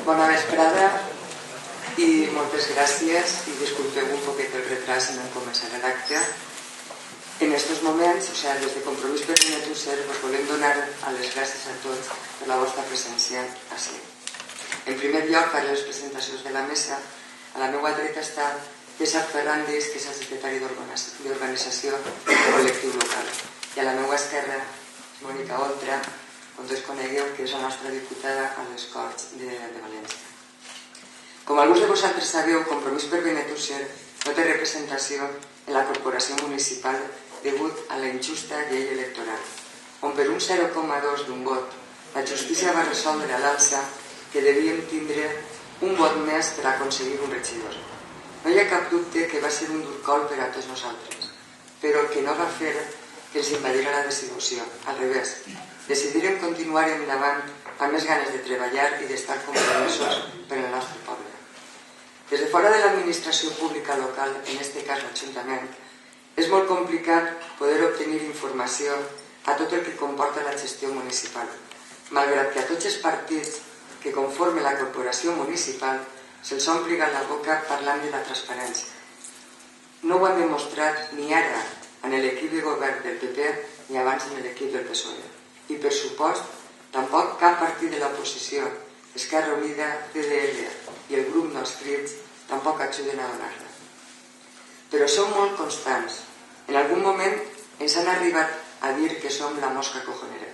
Bona vesprada i moltes gràcies i disculpeu un poquet el retras en el començar l'acte. En aquests moments, des de Compromís per Benetússer, us volem donar les gràcies a tots per la vostra presència així. En primer lloc, faré les presentacions de la mesa. A la meva dreta està César Ferrandis, que és el secretari d'Organització del Col·lectiu Local. I a la meva esquerra, Mònica Oltra, on tots conegueu, que és la nostra diputada a les Corts de València. Com alguns de vosaltres sabeu, Compromís per Benetússer no té representació en la corporació municipal degut a la injusta llei electoral, on per un 0,2 d'un vot la justícia va resoldre a l'alça que devíem tindre un vot més per aconseguir un regidor. No hi ha cap dubte que va ser un dur cop per a tots nosaltres, però que no va fer que ens impedira la desil·lusió. Al revés, decidirem continuar endavant amb més ganes de treballar i d'estar compromesos per al nostre poble. Des de fora de l'administració pública local, en aquest cas l'Ajuntament, és molt complicat poder obtenir informació a tot el que comporta la gestió municipal, malgrat que a tots els partits que conformen la corporació municipal se'ls ompliga la boca parlant de la transparència. No ho han demostrat ni ara en l'equip de govern del PP ni abans en l'equip del PSOE. I, per supost, tampoc cap partit de l'oposició, Esquerra Unida, CDL i el grup No Escrits, tampoc ajuden a donar-la. Però som molt constants. En algun moment ens han arribat a dir que som la mosca cojonera.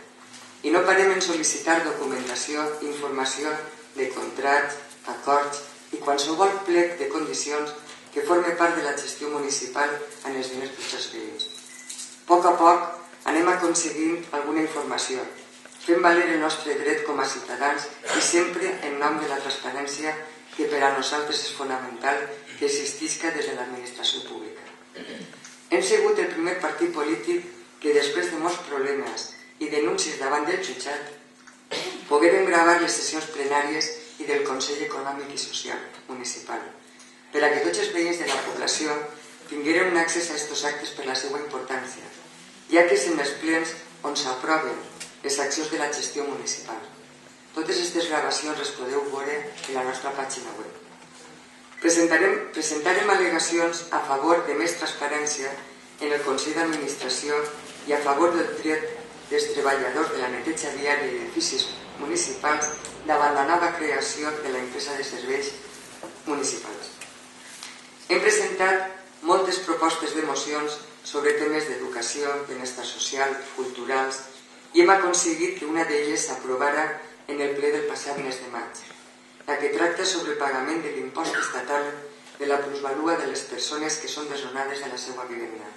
I no parem en sol·licitar documentació i informació de contrats, acords i qualsevol plec de condicions que forme part de la gestió municipal en els diners dels veïns. A poc anem aconseguint alguna informació, fent valer el nostre dret com a ciutadans i sempre en nom de la transparència que per a nosaltres és fonamental que existisca des de l'administració pública. Hem sigut el primer partit polític que després de molts problemes i denúncies davant del jutjat poguérem gravar les sessions plenàries i del Consell Econòmic i Social Municipal, per a que tots els veïns de la població tingueren un accés a aquests actes per la seva importància, ja que és en els plens on s'aproven les accions de la gestió municipal. Totes aquestes gravacions les podeu veure en la nostra pàgina web. Presentarem al·legacions a favor de més transparència en el Consell d'Administració i a favor del dret dels treballadors de la neteja viària i edificis municipals davant la nova creació de l'empresa de serveis municipals. Hem presentat moltes propostes de mocions sobre temes d'educació, benestar social, culturals, i hem aconseguit que una d'elles s'aprovara en el ple del passat mes de maig, la que tracta sobre el pagament de l'impost estatal de la plusvalua de les persones que són desnonades de la seva vivenda.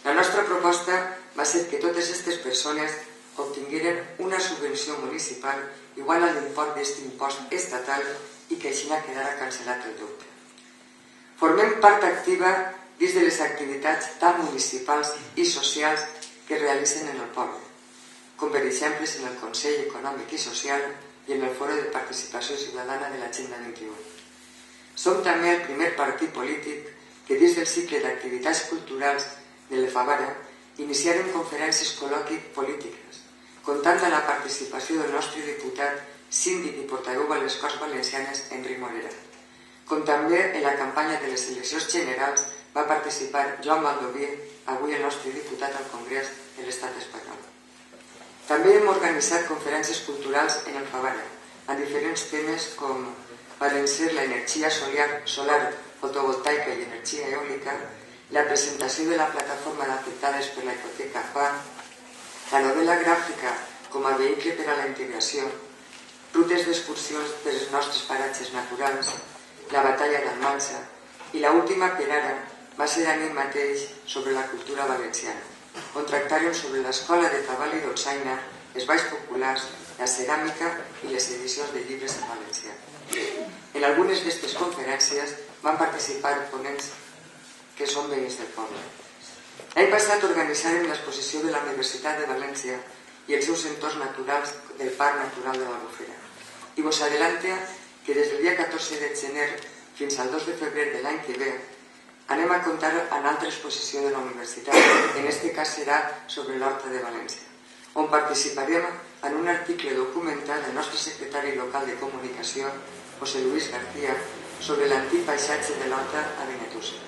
La nostra proposta va ser que totes aquestes persones obtingueren una subvenció municipal igual a l'import d'aquest impost estatal i que així quedara cancel·lat el deute. Formem part activa dins de les activitats tant municipals i socials que es realitzen en el poble, com per exemple en el Consell Econòmic i Social i en el Foro de Participació Ciutadana de l'Agenda 21. Som també el primer partit polític que dins del cicle d'activitats culturals de l'Efavara iniciarem conferències polítiques, comptant amb la participació del nostre diputat, síndic i portaveu a les Corts Valencianes, Enric Morera. Com també en la campanya de les eleccions generals va participar Joan Baldoví, avui el nostre diputat al Congrés de l'Estat espanyol. També hem organitzat conferències culturals en el Favara, amb diferents temes com varen ser l'energia solar fotovoltaica i energia eòlica, la presentació de la plataforma d'afectades per la hipoteca FA, la novel·la gràfica com a vehicle per a la integració, rutes d'excursions dels nostres paratges naturals, la batalla d'Almansa i l'última per ara va ser anit mateix sobre la cultura valenciana, on tractàrem sobre l'escola de Tabal i Dolçaina, els balls populars, la ceràmica i les edicions de llibres en valencià. En algunes d'aquestes conferències van participar ponents que són veïns del poble. L'any passat organitzàrem l'exposició de la Universitat de València i els seus entorns naturals del Parc Natural de l'Albufera. I vos adelante que des del dia 14 de gener fins al 2 de febrer de l'any que ve anem a comptar en altra exposició de la universitat, en aquest cas serà sobre l'Horta de València, on participarem en un article documental del nostre secretari local de comunicació, José Luis García, sobre l'antic paisatge de l'Horta a Benetússer.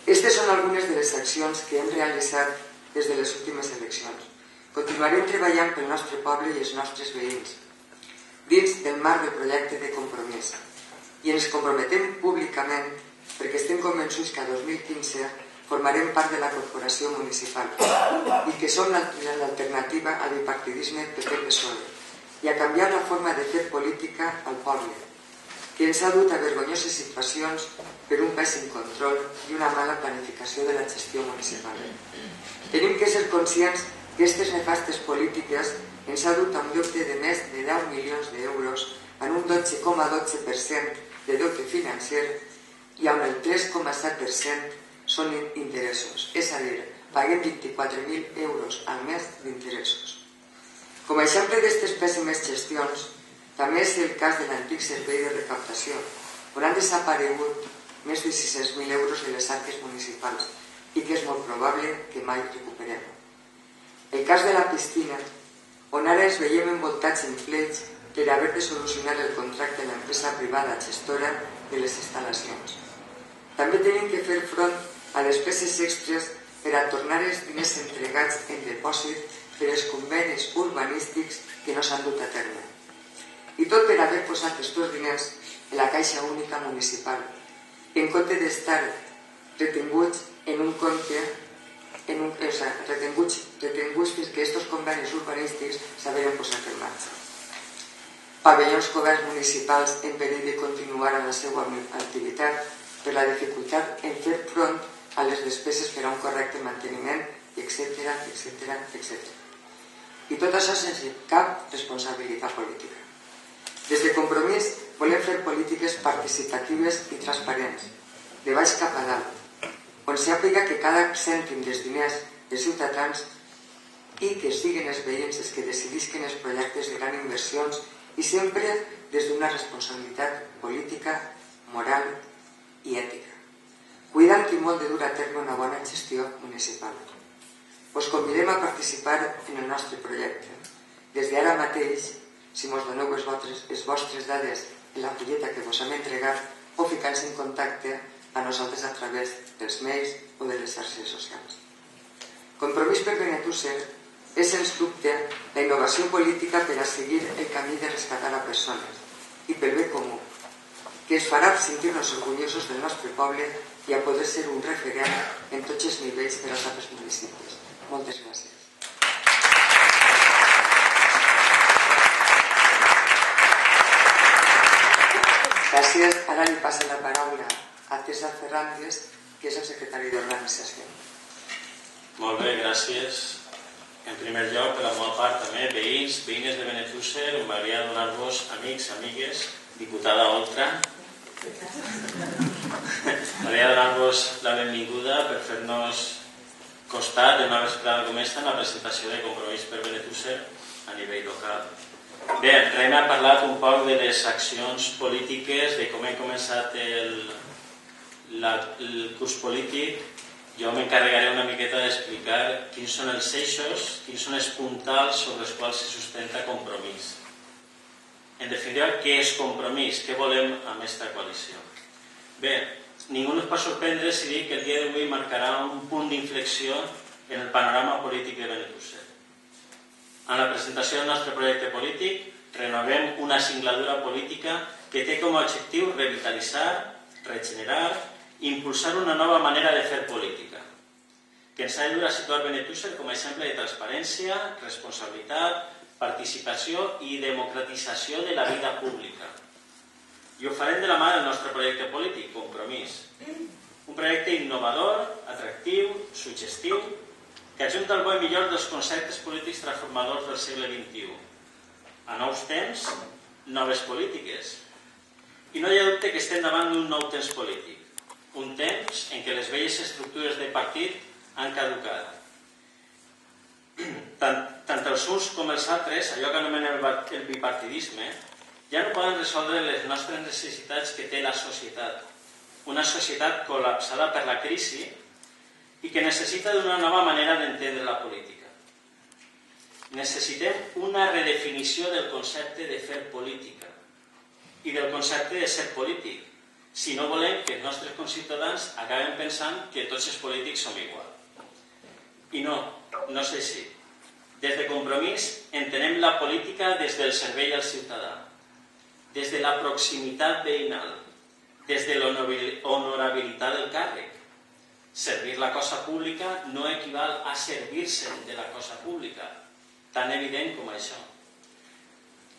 Aquestes són algunes de les accions que hem realitzat des de les últimes eleccions. Continuarem treballant pel nostre poble i els nostres veïns, dins del marc del projecte de Compromís, i ens comprometem públicament perquè estem convençuts que a 2015 formarem part de la corporació municipal i que som l'alternativa al bipartidisme PP-PSOE i a canviar la forma de fer política al poble, que ens ha dut a vergonyoses situacions per un pèssim control i una mala planificació de la gestió municipal. Tenim que ser conscients que aquestes nefastes polítiques ens ha dut a un deute de més de 10 milions d'euros en un 12,12% de deute financer i on el 3,7% són interessos, és a dir, paguem 24.000 euros al mes d'interessos. Com a exemple d'aquestes pèssimes gestions, també és el cas de l'antic servei de recaptació, on han desaparegut més de 600.000 euros de les arques municipals i que és molt probable que mai recuperem. El cas de la piscina, on ara ens veiem envoltats en pleits per haver de solucionar el contracte de l'empresa privada gestora de les instal·lacions. També tenim que fer front a despeses extres per a tornar els diners entregats en depòsit per als convenis urbanístics que no s'han dut a terme. I tot per haver posat aquests diners en la Caixa Única Municipal, en compte d'estar retinguts en un compte, retinguts fins que aquests convenis urbanístics s'havien posat en marxa. Pavellons coberts municipals en perill de continuar amb la seva activitat per la dificultat en fer front a les despeses per a un correcte manteniment, etc. I tot això sense cap responsabilitat política. Des de Compromís volem fer polítiques participatives i transparents, de baix cap a dalt, on sàpiga que cada cèntim dels diners dels ciutadans i que siguin els veïns els que decidisquen els projectes de grans inversions i sempre des d'una responsabilitat política, moral i ètica, cuidant i molt de dur a terme una bona gestió municipal. Us convidem a participar en el nostre projecte. Des d'ara mateix, si ens doneu les vostres dades en la fulleta que us hem entregat o ficant-se en contacte a nosaltres a través dels mails o de les xarxes socials. Compromís per Benetússer és, sens dubte, la innovació política per a seguir el camí de rescatar a persones i pel bé comú, que ens farà sentir-nos orgullosos del nostre poble i a poder ser un referent en tots els nivells per als altres municipis. Moltes gràcies. Gràcies. Ara li passo la paraula a César Ferrantes, que és el secretari d'Organització. Molt bé, gràcies. En primer lloc, per la meva part, també, veïns, veïnes de Benetússer, m'agradaria donar-vos, amics, amigues, diputada Oltra, m'agradaria donar-vos la benvinguda per fer-nos costat de una vesprada com esta en la presentació de Compromís per Benetússer a nivell local. Bé, Rem ha parlat un poc de les accions polítiques, de com hem començat el curs polític. Jo m'encarregaré una miqueta d'explicar quins són els eixos, quins són els puntals sobre els quals se sustenta Compromís. En definitiva, què és Compromís? Què volem amb aquesta coalició? Bé, ningú no es pot sorprendre si dic que el dia d'avui marcarà un punt d'inflexió en el panorama polític de Benetússer. En la presentació del nostre projecte polític renovem una singladura política que té com a objectiu revitalitzar, regenerar i impulsar una nova manera de fer política, que ens ha de dur a situar Benetússer com a exemple de transparència, responsabilitat, participació i democratització de la vida pública. I ho farem de la mà del nostre projecte polític, Compromís. Un projecte innovador, atractiu, suggestiu, que ajunta el bo i millor dels conceptes polítics transformadors del segle XXI. A nous temps, noves polítiques. I no hi ha dubte que estem davant d'un nou temps polític. Un temps en què les velles estructures de partit han caducat. Tant els uns com els altres, allò que anomenem el bipartidisme, ja no poden resoldre les nostres necessitats que té la societat. Una societat col·lapsada per la crisi i que necessita d'una nova manera d'entendre la política. necessitem una redefinició del concepte de fer política i del concepte de ser polític, si no volem que els nostres conciutadans acaben pensant que tots els polítics som igual. I no és així. Des de Compromís entenem la política des del servei al ciutadà, des de la proximitat veïnal, des de l'honorabilitat del càrrec. Servir la cosa pública no equival a servir-se de la cosa pública, tan evident com això.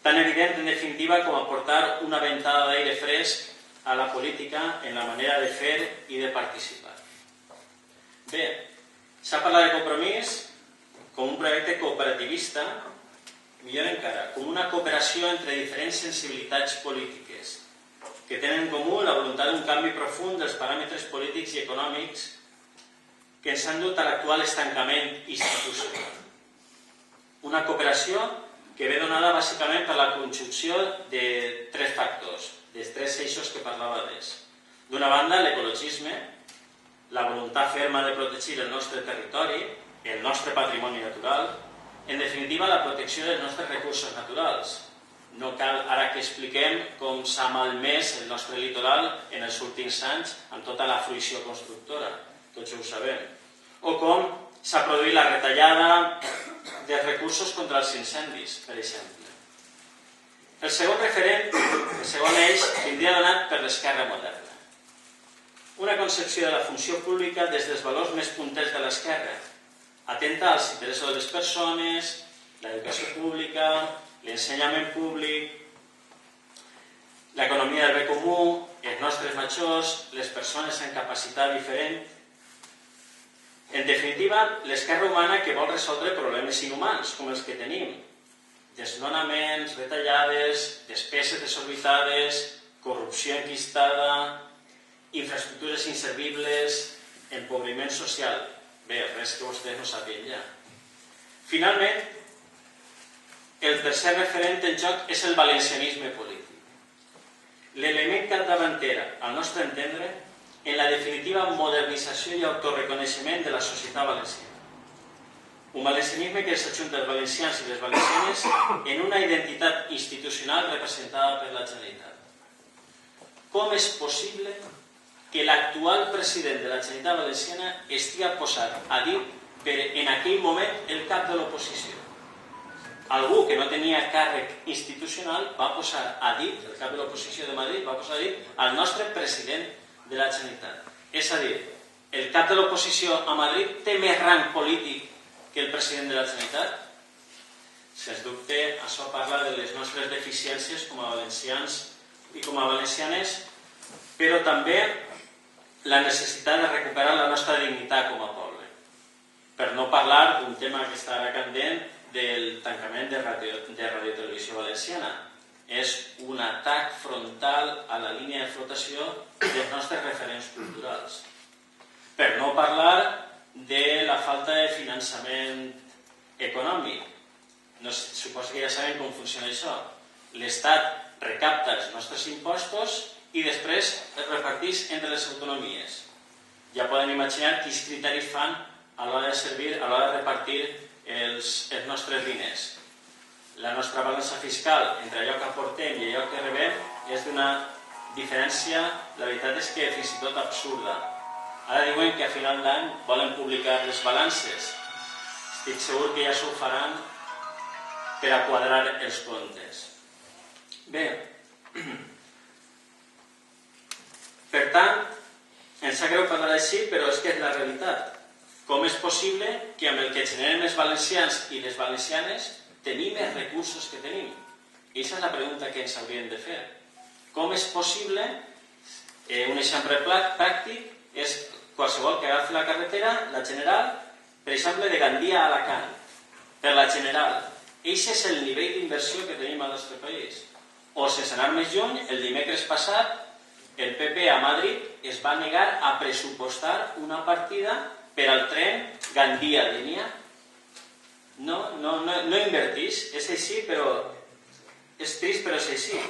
Tan evident, en definitiva, com aportar una ventada d'aire fresc a la política en la manera de fer i de participar. Bé, s'ha parlat de Compromís com un projecte cooperativista, millor encara, com una cooperació entre diferents sensibilitats polítiques que tenen en comú la voluntat d'un canvi profund dels paràmetres polítics i econòmics que ens han dut a l'actual estancament institucional. Una cooperació que ve donada bàsicament per la conjunció de tres factors, dels tres eixos que parlava abans. D'una banda, l'ecologisme, la voluntat ferma de protegir el nostre territori, el nostre patrimoni natural, en definitiva, la protecció dels nostres recursos naturals. No cal ara que expliquem com s'ha malmès el nostre litoral en els últims anys amb tota la fruïció constructora, tots ho sabem. O com s'ha produït la retallada dels recursos contra els incendis, per exemple. El segon referent, el segon eix, vindria donat per l'esquerra moderna. Una concepció de la funció pública des dels valors més punters de l'esquerra, atenta als interessos de les persones, l'educació pública, l'ensenyament públic, l'economia del bé comú, els nostres majors, les persones amb capacitat diferent. En definitiva, l'esquerra humana que vol resoldre problemes inhumans com els que tenim. Desnonaments, retallades, despeses desorbitades, corrupció enquistada, infraestructures inservibles, empobriment social. Bé, res que vostès no sàpiguen ja. Finalment, el tercer referent en joc és el valencianisme polític. L'element capdavantera, al nostre entendre, en la definitiva modernització i autorreconeixement de la societat valenciana. Un valencianisme que s'ajunta els valencians i les valencianes en una identitat institucional representada per la Generalitat. Com és possible que l'actual president de la Generalitat Valenciana estigui posat a dit per en aquell moment el cap de l'oposició? Algú que no tenia càrrec institucional va posar a dit, el cap de l'oposició de Madrid va posar a dit al nostre president de la Generalitat. És a dir, el cap de l'oposició a Madrid té més rang polític que el president de la Generalitat? Sens dubte, això parla de les nostres deficiències com a valencians i com a valencianes, però també la necessitat de recuperar la nostra dignitat com a poble. Per no parlar d'un tema que està ara candent, del tancament de Radiotelevisió Valenciana. És un atac frontal a la línia de flotació dels nostres referents culturals. Per no parlar de la falta de finançament econòmic. Suposo que ja sabem com funciona això. L'Estat recapta els nostres impostos i després els reparteix entre les autonomies. Ja poden imaginar quins criteris fan a l'hora de servir, a l'hora de repartir els nostres diners. La nostra balança fiscal entre allò que aportem i allò que rebem és d'una diferència, la veritat és que fins i tot absurda. Ara diuen que a final d'any volen publicar les balances. Estic segur que ja s'ho faran per a quadrar els comptes. Bé, per tant, ens sap greu parlar així, però és que és la realitat. Com és possible que amb el que generem els valencians i les valencianes tenim els recursos que tenim? I aquesta és la pregunta que ens hauríem de fer. Com és possible, un exemple pràctic és qualsevol que agafi la carretera, la General, per exemple, de Gandia a Alacant, per la General. Aquest és el nivell d'inversió que tenim al nostre país. O, sense anar més lluny, el dimecres passat, el PP a Madrid es va negar a pressupostar una partida per al tren Gandia-Dénia. No invertís, és així, però és trist, però és així.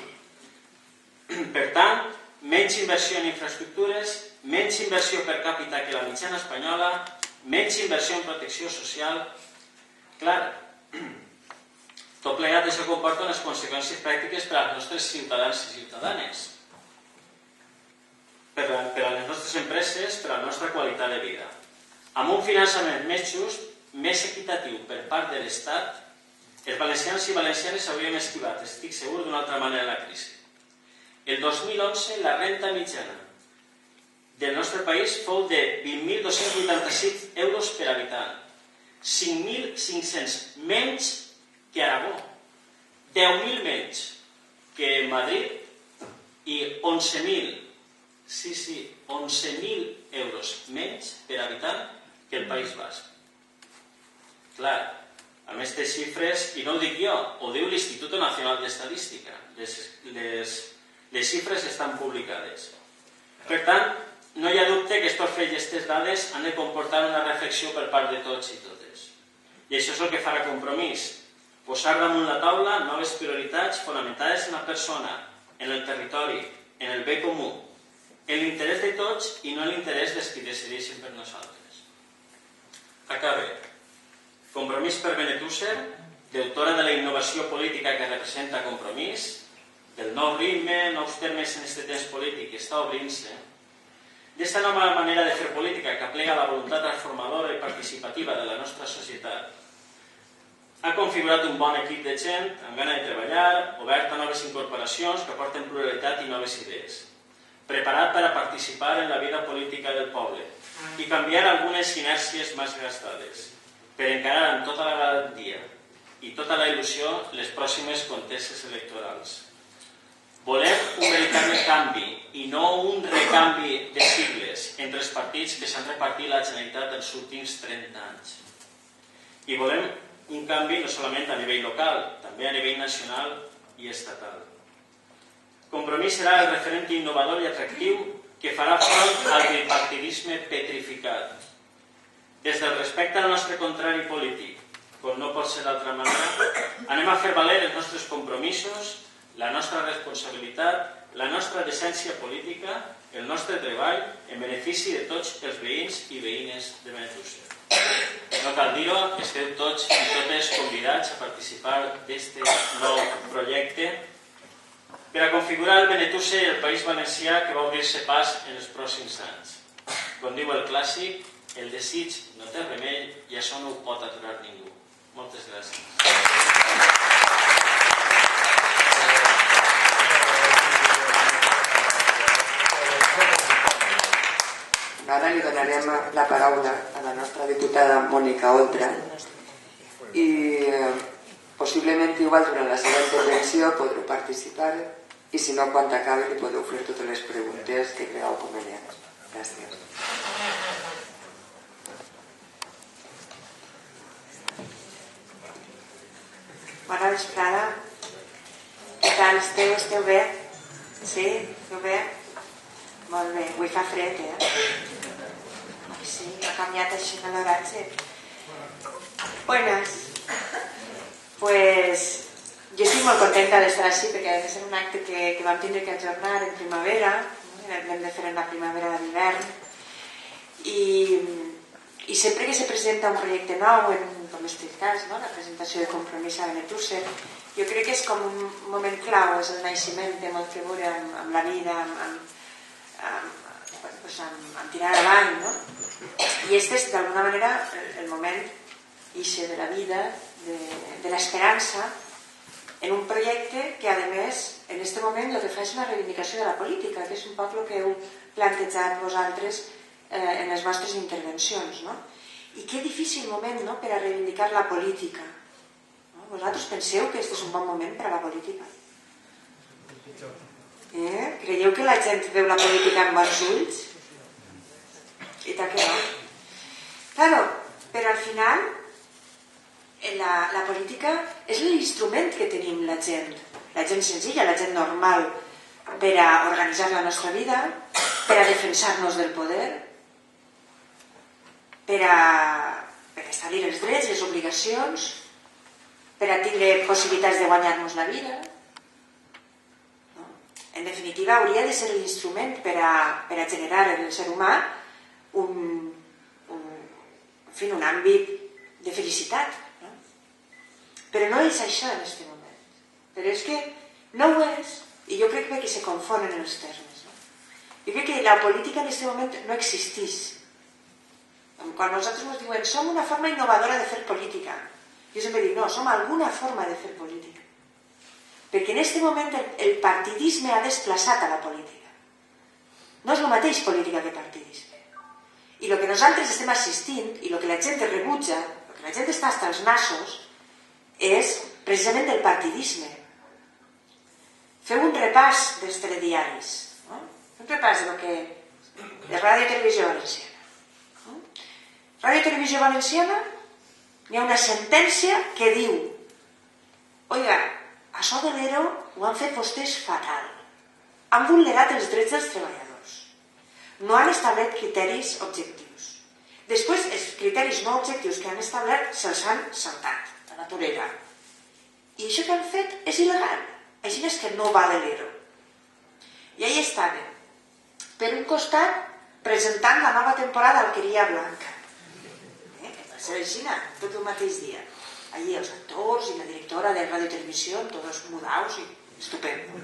Per tant, menys inversió en infraestructures, menys inversió per càpita que la mitjana espanyola, menys inversió en protecció social. Clar, Tot plegat això comporta unes conseqüències pràctiques per als nostres ciutadans i ciutadanes, per a les nostres empreses, per a la nostra qualitat de vida. Amb un finançament més just, més equitatiu per part de l'Estat, els valencians i valencianes hauríem esquivat, estic segur, d'una altra manera la crisi. El 2011 la renta mitjana del nostre país fou de 20.286 euros per habitant, 5.500 menys que Aragó, 10.000 menys que Madrid i 11.000, sí, 11.000 euros menys per habitant que el País Basc. Clar, amb aquestes xifres, i no ho dic jo, ho diu l'Institut Nacional d'Estadística, les xifres estan publicades. Per tant, no hi ha dubte que aquests fets i aquestes dades han de comportar una reflexió per part de tots i totes. I això és el que farà Compromís, posar damunt la taula noves prioritats fonamentades en la persona, en el territori, en el bé comú, en l'interès de tots i no en l'interès dels que decideixen per nosaltres. Acabe. Compromís per Benetússer, deutora de la innovació política que representa Compromís, del nou ritme, nous termes en aquest temps polític que està obrint-se, d'esta nova manera de fer política que aplega la voluntat transformadora i participativa de la nostra societat. Ha configurat un bon equip de gent amb gana de treballar, obert a noves incorporacions que aporten pluralitat i noves idees, preparat per a participar en la vida política del poble i canviar algunes inèrcies més gastades, per encarar amb tota la garantia i tota la il·lusió les pròximes conteses electorals. Volem un veritable canvi i no un recanvi de sigles entre els partits que s'han repartit la Generalitat dels últims 30 anys. I volem un canvi no solament a nivell local, també a nivell nacional i estatal. Compromís serà el referent innovador i atractiu que farà front al bipartidisme petrificat. Des del respecte al nostre contrari polític, com no pot ser d'altra manera, anem a fer valer els nostres compromisos, la nostra responsabilitat, la nostra decència política, el nostre treball en benefici de tots els veïns i veïnes de Benetússer. No cal dir-ho, esteu tots i totes convidats a participar d'aquest nou projecte per a configurar el Benetússer i el País Valencià que va obrir-se pas en els pròxims anys. Com diu el clàssic, el desig no té remei i això no ho pot aturar ningú. Moltes gràcies. Ara li donarem la paraula a la nostra diputada Mònica Oltra i possiblement igual durant la seva intervenció podreu participar i si no quan acabi li podeu fer totes les preguntes que cregueu convenients. Gràcies. Bona vesprada. Què tal esteu? Esteu bé? Sí? Esteu bé? Molt bé. Avui fa fred, Sí, ha canviat així l'horatge. Buenas. Pues jo estic molt contenta d'estar així perquè ha de ser un acte que vam tindre que ajornar en primavera, l'hem de fer en la primavera de l'hivern i sempre que se presenta un projecte nou, com és el cas, la presentació de Compromís a Benetússer, jo crec que és com un moment clau, és el naixement, té molt que veure amb la vida, amb tirar avant, no? I aquest és d'alguna manera el moment ixe de la vida, de l'esperança en un projecte que a més en aquest moment el que fa és una reivindicació de la política, que és un poc el que heu plantejat vosaltres en les vostres intervencions, no? I que difícil moment, no?, per a reivindicar la política, no? Vosaltres penseu que aquest és un bon moment per a la política? Creieu que la gent veu la política amb bons ulls? I tal que no. Claro, però al final la política és l'instrument que tenim la gent senzilla, la gent normal, per a organitzar la nostra vida, per a defensar-nos del poder, per a establir els drets, les obligacions, per a tindre possibilitats de guanyar-nos la vida. En definitiva, hauria de ser l'instrument per a generar en el ser humà un àmbit de felicitat. Però no és això en aquest moment. Però és que no ho és, i jo crec que se confonen els termes. Jo crec que la política en aquest moment no existeix. Quan nosaltres ens diuen som una forma innovadora de fer política, jo sempre dic no, som alguna forma de fer política, perquè en aquest moment el partidisme ha desplaçat a la política. No és el mateix política que partidisme, i el que nosaltres estem assistint i el que la gent rebutja, el que la gent està hasta els nassos, és precisament el partidisme. Feu un repàs dels telediaris, no? Un repàs del que de Ràdio i Televisió Valenciana. Ràdio i Televisió Valenciana, hi ha una sentència que diu oiga, això de l'ERO ho han fet vostès fatal. Han vulnerat els drets dels treballadors. No han establert criteris objectius. Després, els criteris no objectius que han establert se'ls han saltat a la torera. I això que han fet és il·legal. Així és que no va de l'ERO. I ahí estaven. Per un costat, presentant la nova temporada Alqueria Blanca. Se vecina, tot el mateix dia. Allí els actors i la directora de Ràdio i Televisió, tots mudaus i estupendo.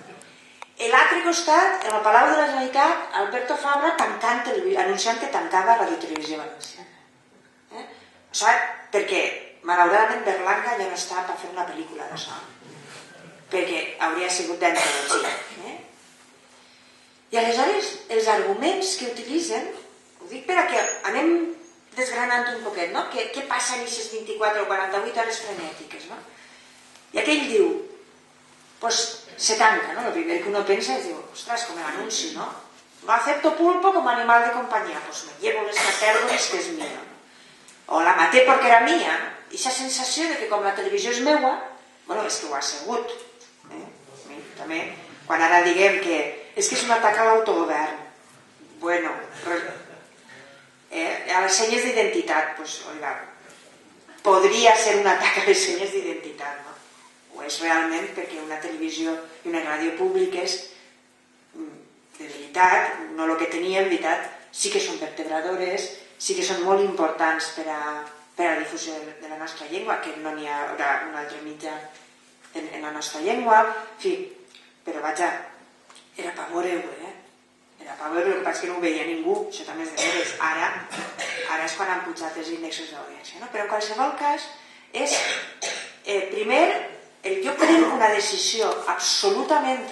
A l'altre costat, en el Palau de la Generalitat, Alberto Fabra anunciant que tancava Ràdio i Televisió Valenciana. Això perquè, malauradament, Berlanga ja no està per fer una pel·lícula d'això. Perquè hauria sigut d'antologia. I aleshores, els arguments que utilitzen, ho dic perquè anem desgranant un poquet, no? Què passa en aquestes 24 o 48 hores frenètiques, no? I aquell diu, pues se tanca, ¿no? Lo primer que uno pensa es, digo, ostras, com l'anunci, ¿no? No acepto pulpo como animal de compañía, pues me llevo les catèrgoles que és mía, ¿no? O la maté perquè era mía, ¿no? I aquesta sensació de que com la televisió és meua, bueno, és que ho ha sigut, també, quan ara diguem que és que és un atac a l'autogovern, bueno, a les senyes d'identitat, pues, oiga, podria ser un atac a les senyes d'identitat, no? O és realment perquè una televisió i una ràdio públiques, de veritat, no el que tenien, en veritat, sí que són vertebradores, sí que són molt importants per a la difusió de la nostra llengua, que no n'hi ha un altre mitjà en la nostra llengua, en fi, però vaja, era pavor-ho, Era pavor, el que passa que no ho veia ningú, això també és de veres. Ara és quan han pujat els índexs d'audiència, no? Però en qualsevol cas és, primer, jo prenc una decisió absolutament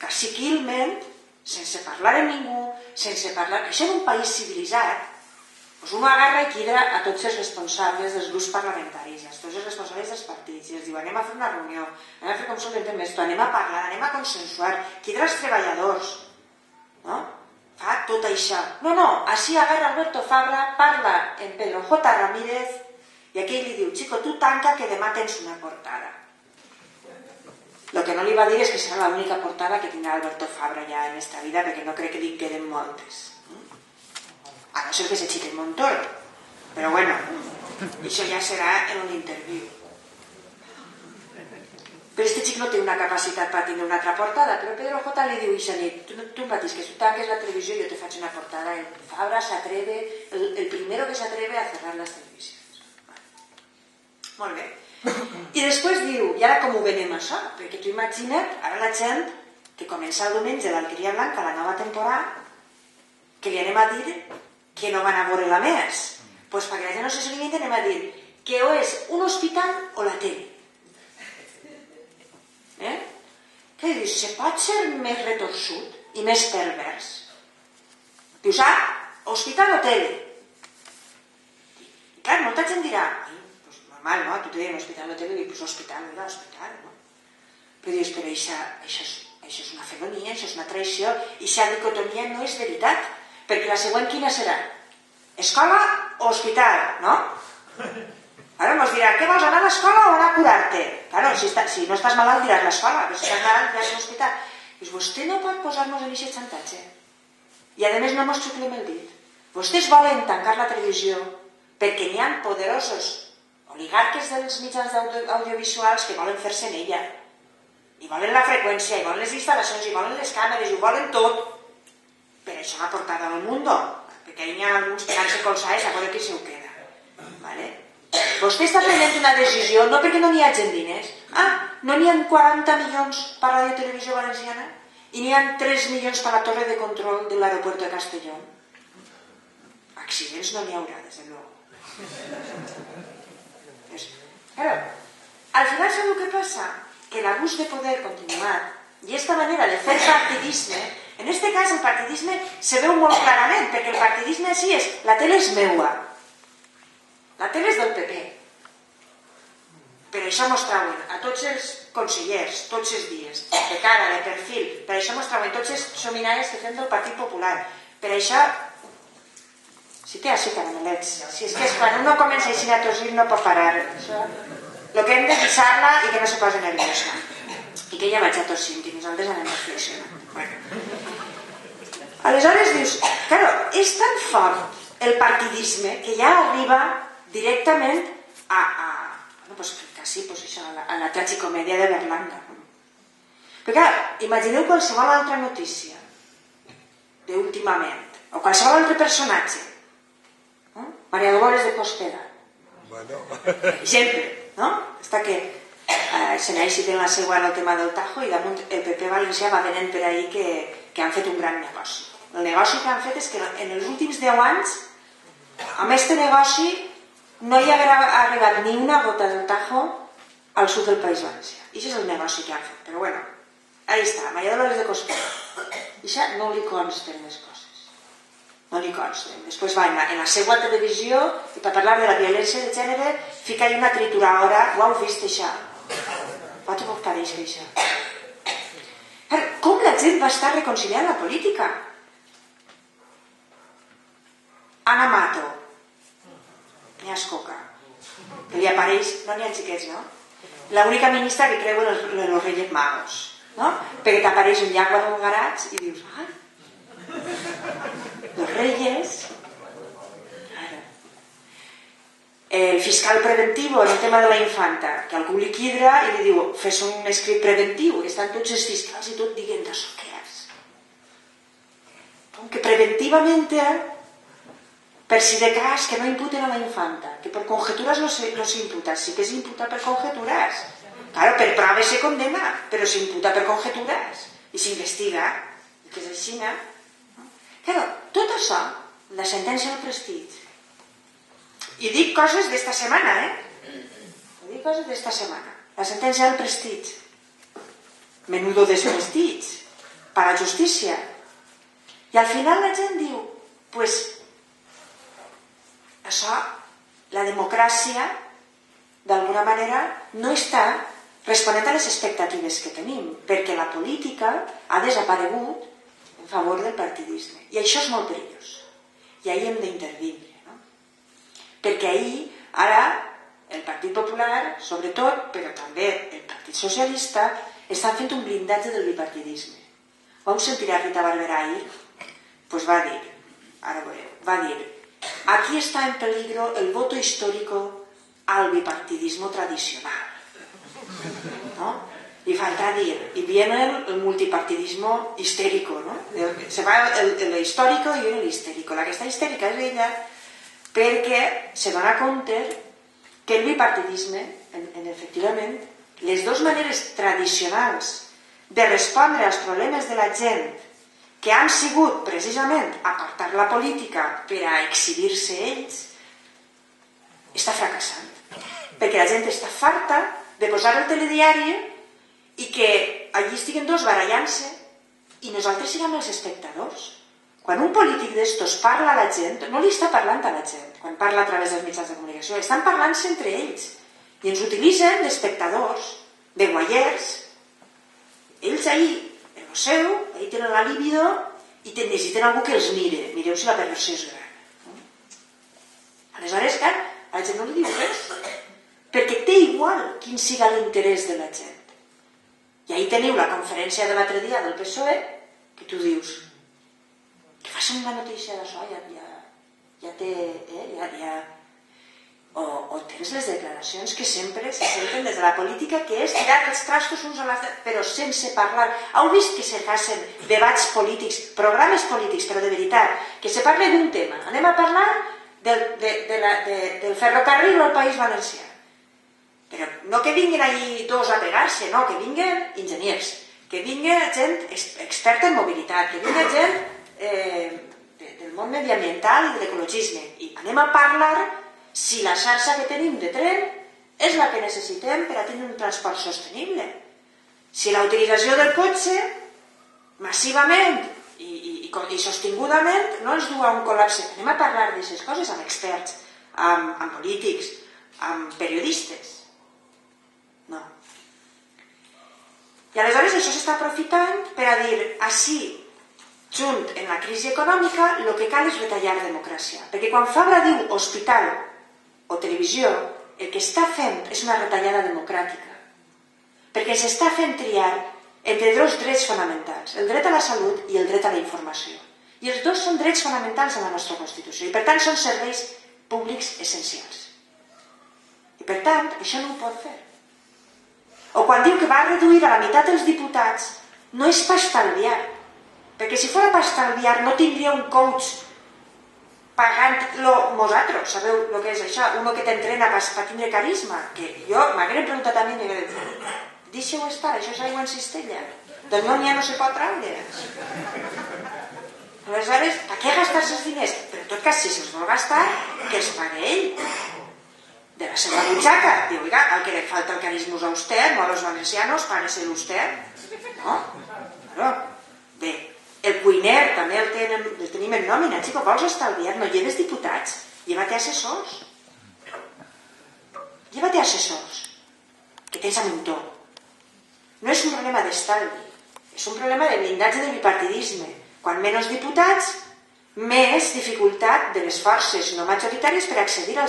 caciquilment, sense parlar amb ningú, sense parlar... Això en un país civilitzat, doncs uno agarra i crida a tots els responsables dels grups parlamentaris, a tots els responsables dels partits, i els diu, anem a fer una reunió, anem a fer com solventem esto, anem a parlar, anem a consensuar, crida els treballadors, no? Fa tot això. No, així agarra Alberto Fabra, parla en Pedro J. Ramírez i aquell li diu, chico, tu tanca que demà tens una portada. Lo que no li va dir és que serà l'única portada que tindrà Alberto Fabra ja en esta vida, perquè no crec que li queden moltes. A no ser que se Chiquen Montoro. Però bueno, això ja serà en un interviu. Però este xic no té una capacitat per tindre una altra portada, però Pedro J. li diu ixa nit, tu em batis que tu tanques la televisió i jo te faig una portada. El Fabra s'atreve, el primero que s'atreve a cerrar les televisions. Molt bé. I després diu, i ara com ho venem això? Perquè tu imagina't, ara la gent que comença el diumenge l'Alqueria Blanca, la nova temporada, que li anem a dir que no van a veure la més. Doncs perquè la gent no se s'alimenta anem a dir que o és un hospital o la tele. Què dius? Se pot ser més retorsut i més pervers? Dius, hospital o tele? I clar, molta gent dirà, pues normal, no? Tu te diuen hospital o tele, i dius, hospital, mira, hospital, no? Però dius, però això és una felonia, això és una traïció, i aquesta dicotomia no és veritat, perquè la següent quina serà? Escola o hospital, no? Ara ens dirà, què vols, anar a l'escola o anar a curar-te? Claro, si no estàs malalt diràs l'escola, però si estàs malalt diràs l'hospital. Dius, vostè no pot posar-nos en aquest xantatge. I a més no ens xuclem el dit. Vostès volen tancar la televisió perquè n'hi ha poderosos oligarques dels mitjans audiovisuals que volen fer-se en ella. I volen la freqüència, i volen les instal·lacions, i volen les càmeres, i ho volen tot. Per això m'ha portat al mundo, perquè n'hi ha alguns que han-se colzades a veure qui se ho queda. Vale? vostè està prenent una decisió no perquè no n'hi hagin diners. No n'hi ha 40 milions per a la televisió valenciana i n'hi ha 3 milions per a la torre de control de l'aeroport de Castellón. Accidents no n'hi haurà, des de luego. Claro, al final, ¿sabes lo que pasa? Que el abús de poder continuar y esta manera de fer partidisme, en este cas el partidisme se veu molt clarament, perquè el partidisme així és, la tele és meua, la tele és del PP. Per això mos trauen a tots els consellers, tots els dies, de cara, de perfil, per això mos trauen tots els seminaris que fem del Partit Popular. Per això, si té així caramelets, si és que és quan uno comença així a tossir no pot parar. Això, el que hem de deixar-la i que no se posi nerviosa. I que ja vaig a tossint i nosaltres anem reflexionant. Bueno. Aleshores dius, claro, és tan fort el partidisme que ja arriba directament a la tragicomèdia de Berlanga. Però clar, imagineu qualsevol altra notícia d'últimament, o qualsevol altre personatge, María Dolores de Cospedal, exemple, no? Està que se n'ha eixit en la seva el tema del Tajo i damunt el PP valencià va venent per ahí que han fet un gran negoci. El negoci que han fet és que en els últims 10 anys amb aquest negoci no hi ha arribat ni una gota del Tajo al sud del País Valencià. I això és el negoci que han fet. Però bueno, ahí està, María Dolores de Cospedal. I això no li consten les coses. No li consten. Després va en la seva televisió i per parlar de la violència de gènere fica ahí una trituradora. Ho heu vist, això? Vaig a buscar això. Com la gent va estar reconciliant la política? Ana Mato, n'hi ha escoca, que li apareix, no n'hi ha xiquets, no? L'única ministra que creu en los Reyes Magos, no? Perquè t'apareix un llagua d'un garatge i dius, ai, los Reyes. El fiscal preventivo en el tema de la infanta, que algú li quidra i li diu, fes un escrit preventiu, que estan tots els fiscals i tot dient d'això què és. Com que preventivamente, per si de cas que no imputen a la infanta, que per conjeturas no se imputa, sí que s'imputa per conjeturas. Claro, per proves se condena, però s'imputa per conjeturas i s'investiga, que és així, no? Claro, tot això, la sentència del Prestige, i dic coses d'esta setmana, Dic coses d'esta setmana. La sentència del Prestige. Menudo desprestige para la justícia. I al final la gent diu, pues, això, la democràcia, d'alguna manera, no està responent a les expectatives que tenim, perquè la política ha desaparegut en favor del partidisme. I això és molt perillós. I ahí hem d'intervindre. Perquè ahir, ara, el Partit Popular, sobretot, però també el Partit Socialista, estan fent un blindatge del bipartidisme. Vau sentir a Rita Barberà ahir? Pues va dir, ara veureu, va dir, aquí está en peligro el voto histórico al bipartidismo tradicional. ¿No? Y falta dir, y viene el multipartidismo histérico, ¿no? Se va el histórico y viene el histérico. La que està histèrica és ella, perquè se dona compte que el bipartidisme, efectivament, les dues maneres tradicionals de respondre als problemes de la gent que han sigut precisament apartar la política per a exhibir-se ells, està fracassant. Perquè la gent està farta de posar el telediari i que allí estiguen dos barallant-se i nosaltres siguem els espectadors. Quan un polític d'estos parla a la gent, no li està parlant a la gent, quan parla a través dels mitjans de comunicació, estan parlant-se entre ells i ens utilitzen d'espectadors, de guaiers. Ells ahir, en el seu, ahir tenen la libido i necessiten algú que els mire. Mireu si la perversió és gran. Aleshores, clar, a la gent no li diu res, perquè té igual quin siga l'interès de la gent. I ahir teniu la conferència de l'altre dia del PSOE, que tu dius, que facin una notícia d'això, ja té, o tens les declaracions que sempre se senten des de la política, que és tirar els trastos uns a l'altre, però sense parlar. Heu vist que se facin debats polítics, programes polítics, però de veritat, que se parli d'un tema. Anem a parlar del ferrocarril al País Valencià. Però no que vinguin allí dos a pegar-se, no, que vinguin enginyers, que vinguin gent experta en mobilitat, que vinguin gent del món mediambiental i de l'ecologisme. I anem a parlar si la xarxa que tenim de tren és la que necessitem per a tenir un transport sostenible. Si la utilització del cotxe massivament i sostingudament no ens du a un col·lapse. Anem a parlar d'aquestes coses amb experts, amb polítics, amb periodistes. No. I aleshores això s'està aprofitant per a dir així, junt en la crisi econòmica, el que cal és retallar democràcia. Perquè quan Fabra diu hospital o televisió, el que està fent és una retallada democràtica. Perquè s'està fent triar entre dos drets fonamentals, el dret a la salut i el dret a la informació. I els dos són drets fonamentals en la nostra Constitució i per tant són serveis públics essencials. I per tant, això no ho pot fer. O quan diu que va reduir a la meitat els diputats, no és per estalviar, perquè si fos per estalviar no tindria un coach pagant-lo vosaltres, sabeu el que és això? Uno que t'entrena per tindre carisma, que jo m'hagueren preguntat a mi i m'hagueren dit, deixeu estar, això és aigua en cistella, del no n'hi ha no se pot treure. Aleshores, per què gastar-se els diners? Però en tot cas, si se'ls vol gastar, que els pague ell, de la seva butxaca. Diu, oiga, al que le falta el carisma a usted, no a los valencianos, páguese usted. No? Claro. Bé, el cuiner també el tenim en nòmina. Xico, vols estalviar? No lleves diputats, llévate assessors. Llévate assessors, que tens a muntó. No és un problema d'estalvi, és un problema de blindatge del bipartidisme. Quan menys diputats, més dificultat de les forces no majoritàries per accedir al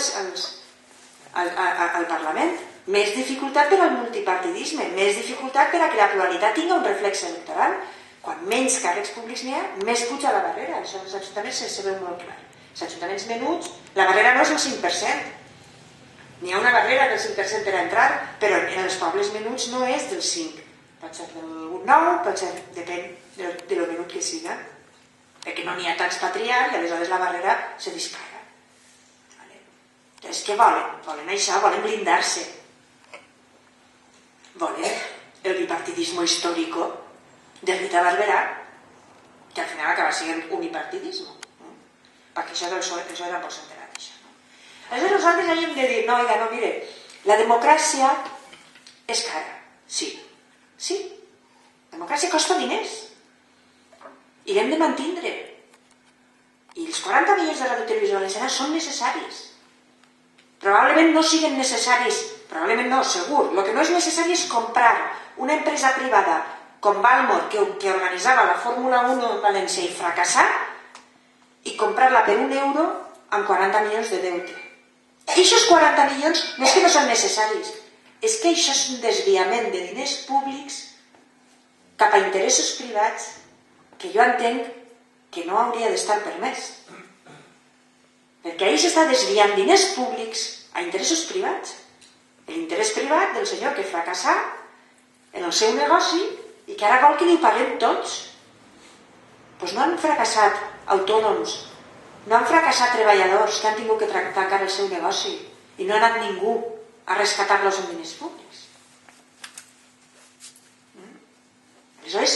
Parlament, més dificultat per al multipartidisme, més dificultat per a que la pluralitat tingui un reflex electoral. Quan menys càrrecs públics n'hi ha, més puja la barrera. Això als ajuntaments se veu molt clar. Els ajuntaments menuts, la barrera no és el 5%. N'hi ha una barrera del 5% per a entrar, però en els pobles menuts no és del 5%. Pot ser del 9%, pot ser, depèn de lo menut que siga, perquè no n'hi ha tants patriar i aleshores la barrera se dispara. Entonces, què volen? Volen això, volen blindar-se. Volen el bipartidismo histórico de Rita Barberà, que al final acaba sent unipartidismo. Perquè això del PSOE tampoc s'enterà d'això. Aleshores nosaltres hem de dir, no, oiga, no, mire, la democràcia és cara, sí. Sí, la democràcia costa diners i l'hem de mantindre. I els 40 milions de Radio Televisió Valenciana són necessaris. Probablement no siguin necessaris, probablement no, segur. El que no és necessari és comprar una empresa privada com Valmor, que organitzava la Fórmula 1 en València i fracassar, i comprar-la per €1 amb 40 milions de deute. I aquests 40 milions no és que no són necessaris, és que això és un desviament de diners públics cap a interessos privats que jo entenc que no hauria d'estar permès. Perquè ahir s'està desviant diners públics a interessos privats. L'interès privat del senyor que fracassà en el seu negoci i que ara vol que li ho paguem tots. Doncs no han fracassat autònoms, no han fracassat treballadors que han tingut que tancar el seu negoci i no ha anat ningú a rescatar-los amb diners públics. Aleshores,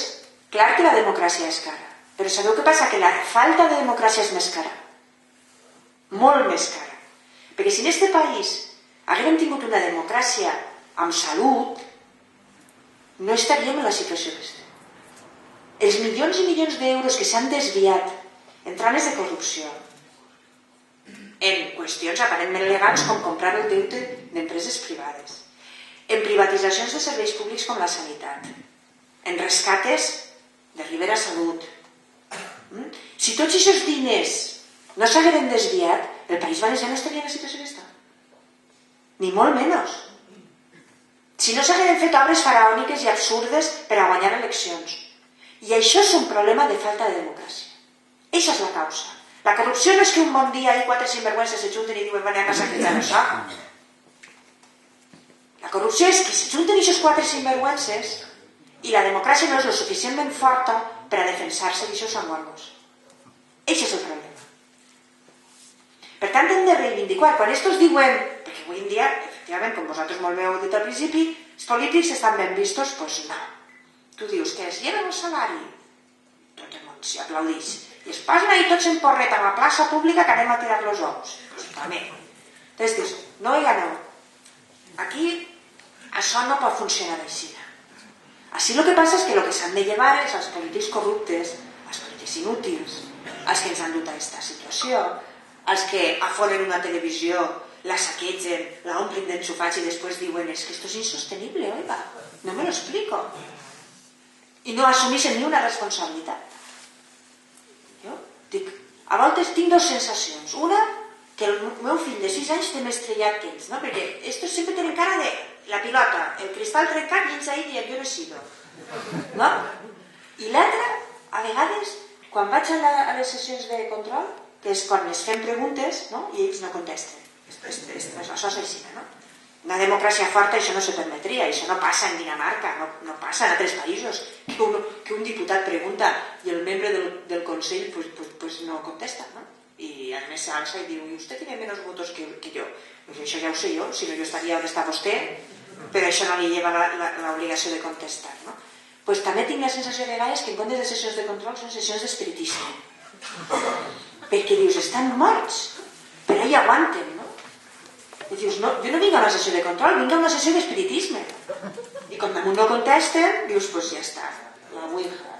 clar que la democràcia és cara, però sabeu què passa? Que la falta de democràcia és més cara, molt més cara. Perquè si en aquest país haguem tingut una democràcia amb salut, no estaríem en la situació que estem. Els milions i milions d'euros que s'han desviat en trames de corrupció, en qüestions aparentment legals com comprar el deute d'empreses privades, en privatitzacions de serveis públics com la sanitat, en rescates de Ribera Salut. Si tots aquests diners no s'hagueren desviat, el País Valencià no estaria en la situació que està. Ni molt menys. Si no s'hagueren fet obres faraòniques i absurdes per a guanyar eleccions. I això és un problema de falta de democràcia. Eixa és la causa. La corrupció no és que un bon dia hi 4 sinvergüences s'ajunten i diuen van a saquejar això. La corrupció és que s'ajunten aquests 4 sinvergüences i la democràcia no és lo suficientment forta per a defensar-se d'aquests sanguangos. Eixa és el problema. Per tant hem de reivindicar. Quan estos diuen, perquè avui en dia, efectivament, com vosaltres molt bé heu dit al principi, els polítics estan ben vistos, doncs no. Tu dius que es lleven el salari, tot el món s'hi aplaudeix, i es posen ahí tots en porret a la plaça pública que anem a tirar los ous. Doncs també. Entonces dius, no, oiga, no. Aquí això no pot funcionar així. Així el que passa és que el que s'han de llevar és els polítics corruptes, els polítics inútils, els que ens han dut a aquesta situació, els que afonen una televisió, la saquegen, la omplen d'enxufats i després diuen és que esto es insostenible, oiga, no me lo explico. I no assumeixen ni una responsabilitat. Jo dic, a voltes tinc dues sensacions. Una, que el meu fill de 6 anys té més trellat que ells, no? Perquè estos sempre tenen cara de la pilota, el cristal trencat i ells ahí dient jo no he sido. No? I l'altra, a vegades, quan vaig a les sessions de control, que és quan les fem preguntes, no? I ells no contesten. Això és així, no? Una democràcia forta això no se permetria, això no passa en Dinamarca, no passa en altres països, que un diputat pregunta i el membre del Consell pues no contesta, no? I a més s'alça i diu, i vostè tiene menos votos que yo. Pues això ja ho sé jo, si no jo estaria on està vostè, però això no li lleva l'obligació de contestar, no? Pues també tinc la sensació de vegades que en comptes de sessions de control són sessions d'espiritisme. Perquè dius, estan morts, però hi aguanten, no? I dius, no, jo no vinc a una sessió de control, vinc a una sessió d'espiritisme. I quan damunt no contesten, dius, pues ja està, la ouija.